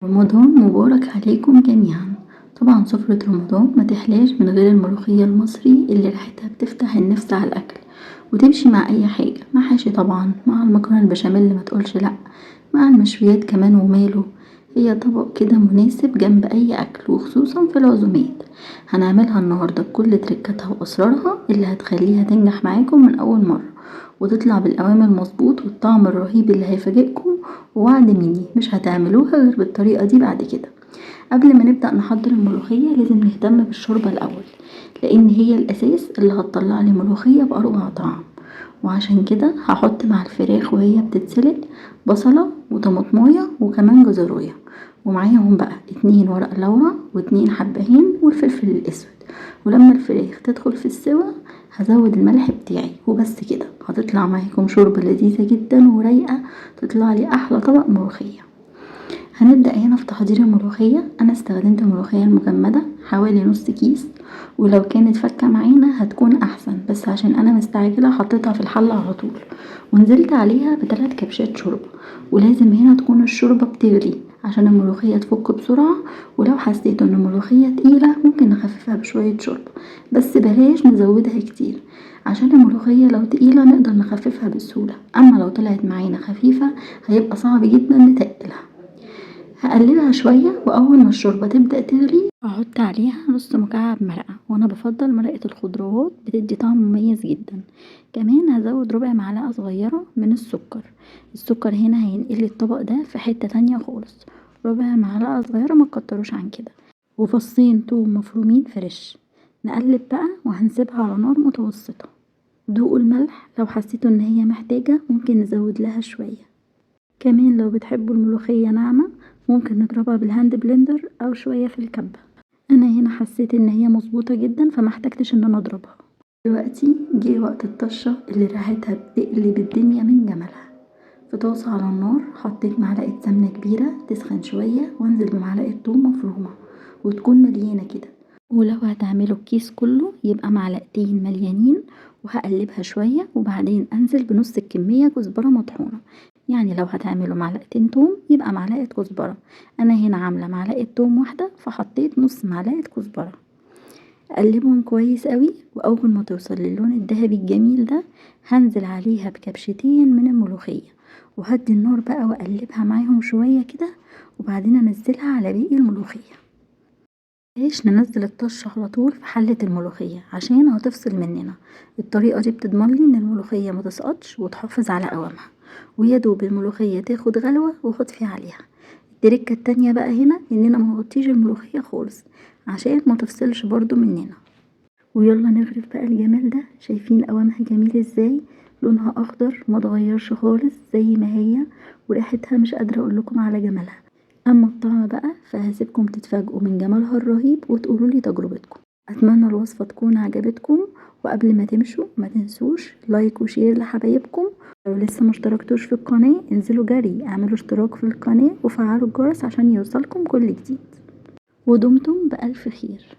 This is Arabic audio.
رمضان مبارك عليكم جميعا. طبعا سفرة رمضان ما تحلاش من غير الملوخية المصري اللي ريحتها بتفتح النفس على الأكل، وتمشي مع أي حاجة، محاشي طبعا، مع المكرونة البشاميل ما تقولش لأ، مع المشويات كمان وماله. هي طبق كده مناسب جنب أي أكل، وخصوصا في العزومات. هنعملها النهاردة بكل تركاتها وأسرارها اللي هتخليها تنجح معاكم من أول مرة، وتطلع بالقوام المظبوط والطعم الرهيب اللي هيفاجئكم. ووعد مني مش هتعملوها غير بالطريقة دي بعد كده. قبل ما نبدأ نحضر الملوخية لازم نهتم بالشوربة الأول، لأن هي الأساس اللي هتطلع لي ملوخية بأروع طعم. وعشان كده هحط مع الفراخ وهي بتتسلق بصلة وطماطماية وكمان جزراية، ومعاهم بقى 2 ورق لورا و2 حبهان والفلفل الأسود. ولما الفراخ تدخل في السوا هزود الملح بتاعي وبس كده. هتطلع معاكم شوربة لذيذة جدا ورايقة، تطلع لي أحلى طبق ملوخية. هنبدأ هنا في تحضير الملوخية. أنا استخدمت الملوخية المجمدة حوالي نص كيس، ولو كانت فكة معانا هتكون أحسن، بس عشان أنا مستعجلة حطيتها في الحلة على طول، ونزلت عليها ب3 كبشات شوربة. ولازم هنا تكون الشوربة بتغلي عشان الملوخية تفك بسرعة. ولو حسيتوا ان الملوخية تقيلة ممكن نخففها بشوية شوربة، بس بلاش نزودها كتير، عشان الملوخية لو تقيلة نقدر نخففها بسهولة، اما لو طلعت معانا خفيفة هيبقى صعب جدا نتقلها. هقلبها شوية، وأول ما الشوربة تبدأ تغلي هحط عليها نص مكعب مرقة، وأنا بفضل مرقة الخضروات بتدي طعم مميز جدا. كمان هزود ربع معلقة صغيرة من السكر. السكر هنا هينقل الطبق ده في حتة تانية خالص. ربع معلقة صغيرة، ما تكتروش عن كده. وفصين توم مفرومين فريش. نقلب بقى وهنسيبها على نار متوسطة. دوقوا الملح، لو حسيتوا ان هي محتاجة ممكن نزود لها شوية. كمان لو بتحبوا الملوخية ناعمة ممكن نضربها بالهاند بلندر او شوية في الكبة. انا هنا حسيت ان هي مظبوطة جدا فمحتاجتش ان انا اضربها. دلوقتي جه وقت الطشة اللي ريحتها بتقلب الدنيا من جمالها. في طاسة على النار حطيت معلقة سمنة كبيرة تسخن شوية، وانزل بمعلقة توم مفرومة وتكون مليانة كده. ولو هتعملوا الكيس كله يبقى معلقتين مليانين. وهقلبها شوية وبعدين انزل بنص الكمية كزبرة مطحونة. يعني لو هتعملوا معلقتين توم يبقى معلقة كزبرة. انا هنا عاملة معلقة توم واحدة فحطيت نص معلقة كزبرة. اقلبهم كويس قوي، واول ما توصل للون الذهبي الجميل ده هنزل عليها بكبشتين من الملوخية، وهدي النار بقى واقلبها معاهم شوية كده، وبعدين انزلها على باقي الملوخية. بلاش ننزل الطشة على طول في حلة الملوخية عشان هتفصل مننا. الطريقة دي بتضمن لي ان الملوخية ما تسقطش وتحافظ على قوامها، ويدوب الملوخية تاخد غلوة واخد عليها. التركة التانية بقى هنا اننا ما نغطيش الملوخية خالص عشان ما تفصلش برضو مننا. ويلا نغرف بقى الجمال ده. شايفين قوامها جميل ازاي؟ لونها اخضر ما اتغيرش خالص زي ما هي، وريحتها مش قادرة اقولكم على جمالها. اما الطعم بقى فهسيبكم تتفاجئوا من جمالها الرهيب وتقولولي تجربتكم. اتمنى الوصفة تكون عجبتكم، وقبل ما تمشوا ما تنسوش لايك وشير لحبايبكم. لو لسه مشتركتوش في القناة انزلوا جري اعملوا اشتراك في القناة وفعلوا الجرس عشان يوصلكم كل جديد. ودمتم بألف خير.